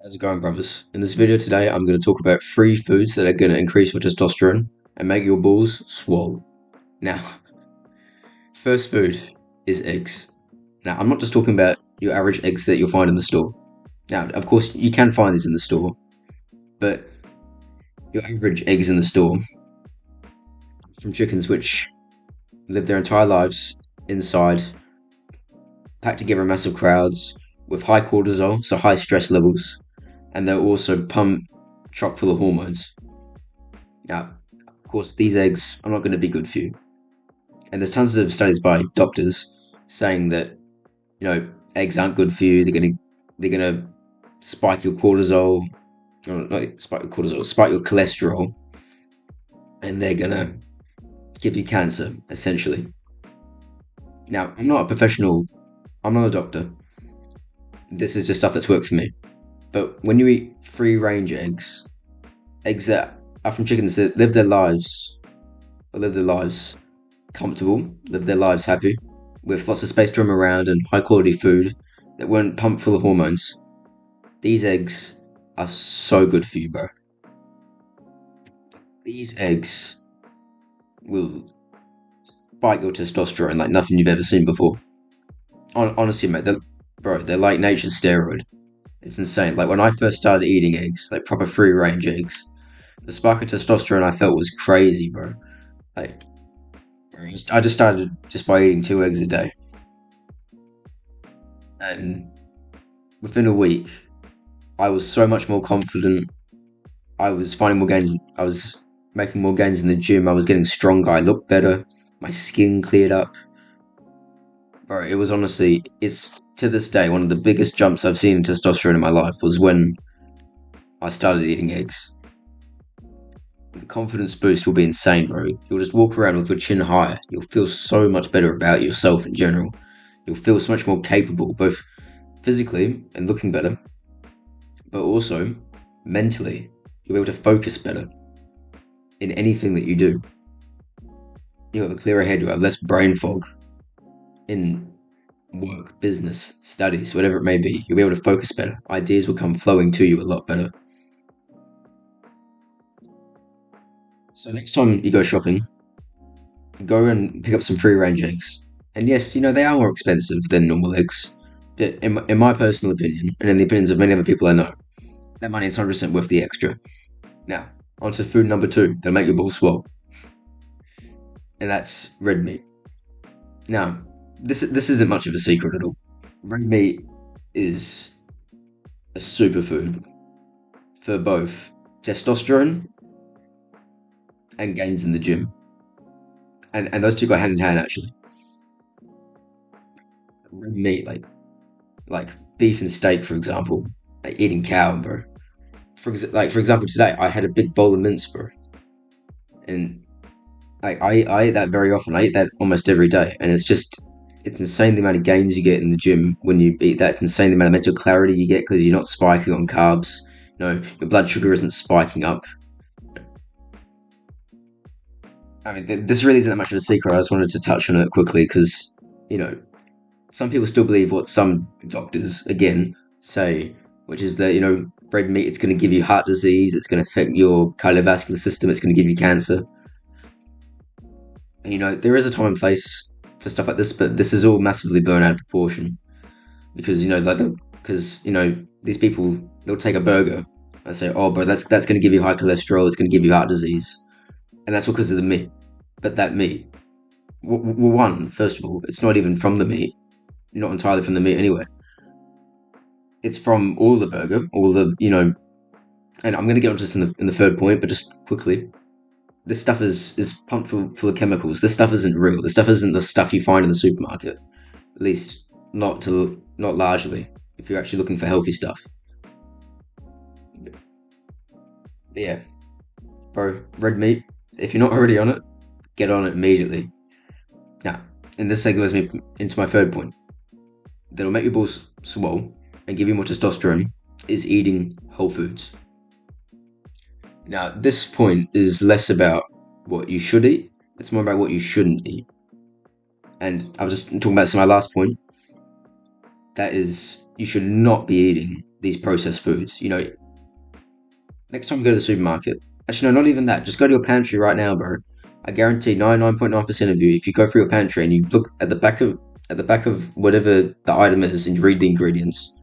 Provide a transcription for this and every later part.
How's it going, brothers? In this video today, I'm going to talk about three foods that are going to increase your testosterone and make your balls swole. Now, first food is eggs. Now, I'm not just talking about your average eggs that you'll find in the store. Now, of course, you can find these in the store, but your average eggs in the store from chickens which live their entire lives inside, packed together in massive crowds with high cortisol, so high stress levels, and they're also pumped chock full of hormones. Now, of course, these eggs are not going to be good for you. And there's tons of studies by doctors saying that eggs aren't good for you. They're gonna spike your cortisol, or not spike your cortisol, spike your cholesterol, and they're gonna give you cancer essentially. Now, I'm not a professional. I'm not a doctor. This is just stuff that's worked for me. But when you eat free range eggs, eggs that are from chickens that live their lives comfortable, live their lives happy, with lots of space to roam around and high quality food that weren't pumped full of hormones. These eggs are so good for you, bro. These eggs will spike your testosterone like nothing you've ever seen before. Honestly, mate, they're like nature's steroid. It's insane. Like when I first started eating eggs, like proper free range eggs, the spark of testosterone I felt was crazy, bro. Like I just started just by eating 2 eggs a day, and within a week, I was so much more confident. I was finding more gains. I was making more gains in the gym. I was getting stronger. I looked better. My skin cleared up. Bro, it was honestly, it's to this day one of the biggest jumps I've seen in testosterone in my life was when I started eating eggs. The confidence boost will be insane, bro. You'll just walk around with your chin higher. You'll feel so much better about yourself in general. You'll feel so much more capable, both physically and looking better, but also mentally. You'll be able to focus better in anything that you do. You have a clearer head, you have less brain fog in work, business, studies, whatever it may be. You'll be able to focus better. Ideas will come flowing to you a lot better. So next time you go shopping, go and pick up some free range eggs. And yes, they are more expensive than normal eggs. But in my personal opinion, and in the opinions of many other people I know, that money is 100% worth the extra. Now, on to food number two that'll make your balls swell, and that's red meat. Now, this isn't much of a secret at all. Red meat is a superfood for both testosterone and gains in the gym, and those two go hand in hand actually. Red meat, like beef and steak, for example, like eating cow, bro. For example, today I had a big bowl of mince, bro, and I eat that very often. I eat that almost every day, and it's insane the amount of gains you get in the gym when you eat that. It's insane the amount of mental clarity you get because you're not spiking on carbs. Your blood sugar isn't spiking up. I mean, this really isn't that much of a secret. I just wanted to touch on it quickly because you know some people still believe what some doctors again say, which is that red meat it's going to give you heart disease, it's going to affect your cardiovascular system, it's going to give you cancer. And, there is a time and place for stuff like this, but this is all massively blown out of proportion because these people they'll take a burger and say, "Oh, bro, that's going to give you high cholesterol, it's going to give you heart disease," and that's all because of the meat. But that meat, well, one, first of all, it's not even from the meat, not entirely from the meat anyway. It's from all the burger, all the and I'm going to get onto this in the third point, but just quickly, this stuff is pumped full of chemicals. This stuff isn't real. This stuff isn't the stuff you find in the supermarket. At least not largely. If you're actually looking for healthy stuff. But yeah, bro, red meat. If you're not already on it, get on it immediately. Now, and this segues me into my third point. That'll make your balls swole and give you more testosterone. Is eating whole foods. Now, this point is less about what you should eat. It's more about what you shouldn't eat. And I was just talking about this in my last point. That is, you should not be eating these processed foods. Next time you go to the supermarket, actually no, not even that. Just go to your pantry right now, bro. I guarantee 99.9% of you, if you go through your pantry and you look at the back of whatever the item is and you read the ingredients,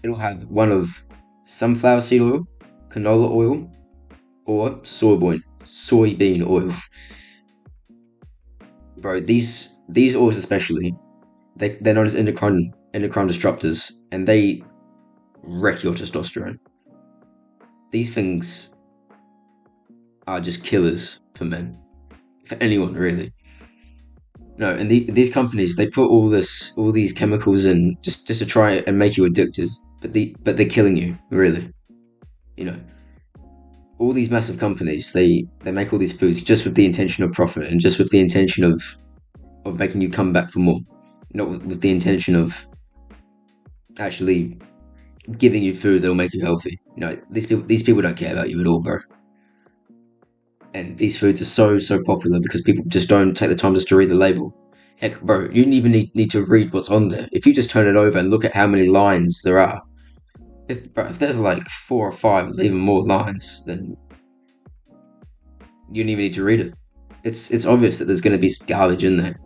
it'll have one of sunflower seed oil, canola oil, or soybean oil. Bro, these oils especially, they're known as endocrine disruptors, and they wreck your testosterone. These things are just killers for men, for anyone really. No, and these companies, they put all these chemicals in just to try and make you addicted, but they're killing you really. You know, all these massive companies, they make all these foods just with the intention of profit and just with the intention of making you come back for more, not with the intention of actually giving you food that'll make you healthy. These people don't care about you at all, bro. And these foods are so popular because people just don't take the time just to read the label. Heck, bro, you didn't even need to read what's on there. If you just turn it over and look at how many lines there are, if there's like 4 or 5, even more lines, then you don't even need to read it. It's obvious that there's going to be some garbage in there.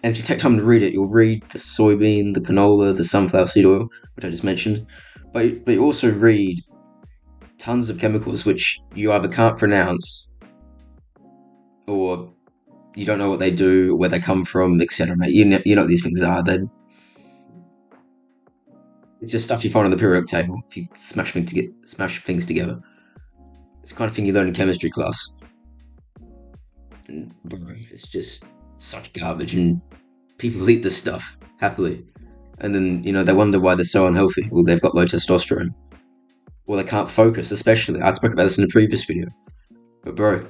And if you take time to read it, you'll read the soybean, the canola, the sunflower seed oil, which I just mentioned. But you also read tons of chemicals which you either can't pronounce or you don't know what they do, where they come from, etc. Mate, you know what these things are. It's just stuff you find on the periodic table if you smash things together. It's the kind of thing you learn in chemistry class. And bro, it's just such garbage, and people eat this stuff happily. And then they wonder why they're so unhealthy. Well, they've got low testosterone. Well, they can't focus, especially. I spoke about this in a previous video. But bro,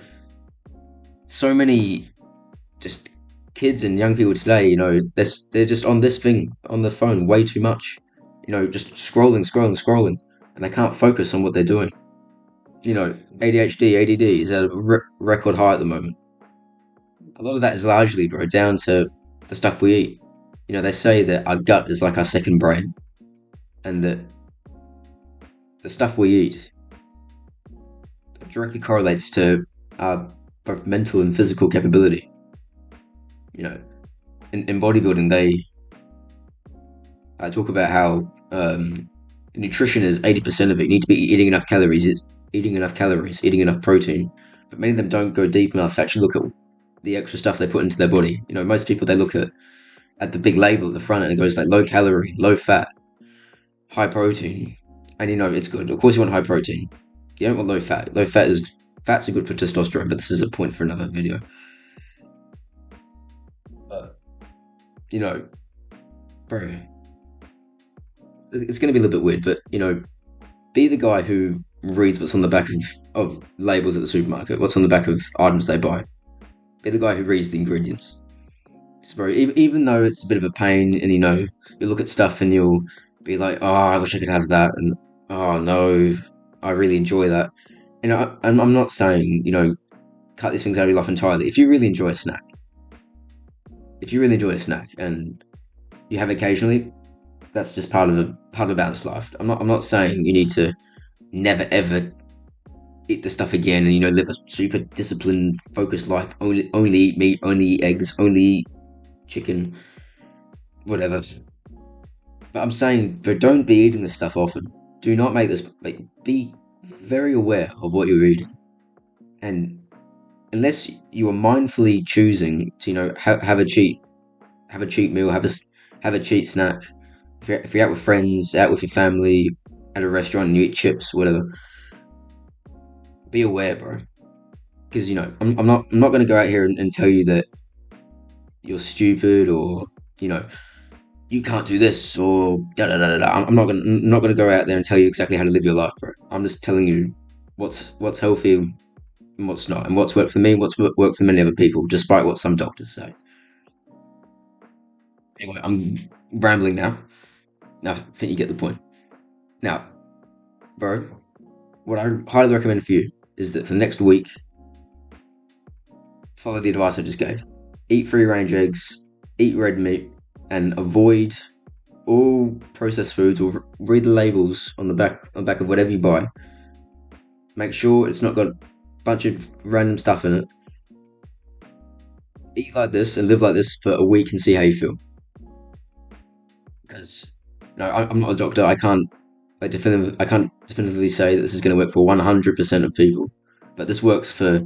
so many just kids and young people today, they're just on this thing on the phone way too much. Just scrolling, and they can't focus on what they're doing. ADHD, ADD is at a record high at the moment. A lot of that is largely, bro, down to the stuff we eat. They say that our gut is like our second brain, and that the stuff we eat directly correlates to our both mental and physical capability. In bodybuilding, they talk about how nutrition is 80% of it. You need to be eating enough calories, eating enough protein. But many of them don't go deep enough to actually look at the extra stuff they put into their body. Most people, they look at the big label at the front and it goes like low calorie, low fat, high protein. And it's good. Of course you want high protein. You don't want low fat. Fats are good for testosterone, but this is a point for another video. But bro, it's going to be a little bit weird, but be the guy who reads what's on the back of labels at the supermarket, what's on the back of items they buy. Be the guy who reads the ingredients. So, bro, even though it's a bit of a pain, and you look at stuff and you'll be like, oh, I wish I could have that, and oh no, I really enjoy that. I'm not saying cut these things out of your life entirely. If you really enjoy a snack, and you have occasionally, that's just part of a balanced life. I'm not saying you need to never ever eat the stuff again and live a super disciplined, focused life. Only eat meat, only eat eggs, only eat chicken, whatever. But I'm saying, but don't be eating this stuff often. Do not make this be very aware of what you're eating, and unless you are mindfully choosing to have a cheat meal, have a cheat snack. If you're out with friends, out with your family, at a restaurant and you eat chips, whatever, be aware, bro. Because I'm not going to go out here and tell you that you're stupid or you can't do this or da da da da. I'm not gonna go out there and tell you exactly how to live your life, bro. I'm just telling you what's healthy and what's not, and what's worked for me, what's worked for many other people, despite what some doctors say. Anyway, I'm rambling now. Now I think you get the point. Now, bro, what I highly recommend for you is that for the next week, follow the advice I just gave. Eat free range eggs, eat red meat, and avoid all processed foods, or read the labels on the back of whatever you buy. Make sure it's not got a bunch of random stuff in it. Eat like this and live like this for a week and see how you feel. Because no, I'm not a doctor. I can't definitively say that this is going to work for 100% of people, but this works for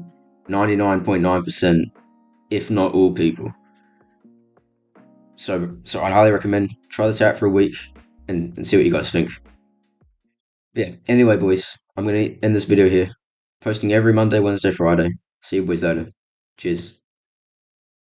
99.9%, if not all people. So I'd highly recommend try this out for a week and see what you guys think. Yeah. Anyway, boys, I'm gonna end this video here. Posting every Monday, Wednesday, Friday. See you boys later. Cheers.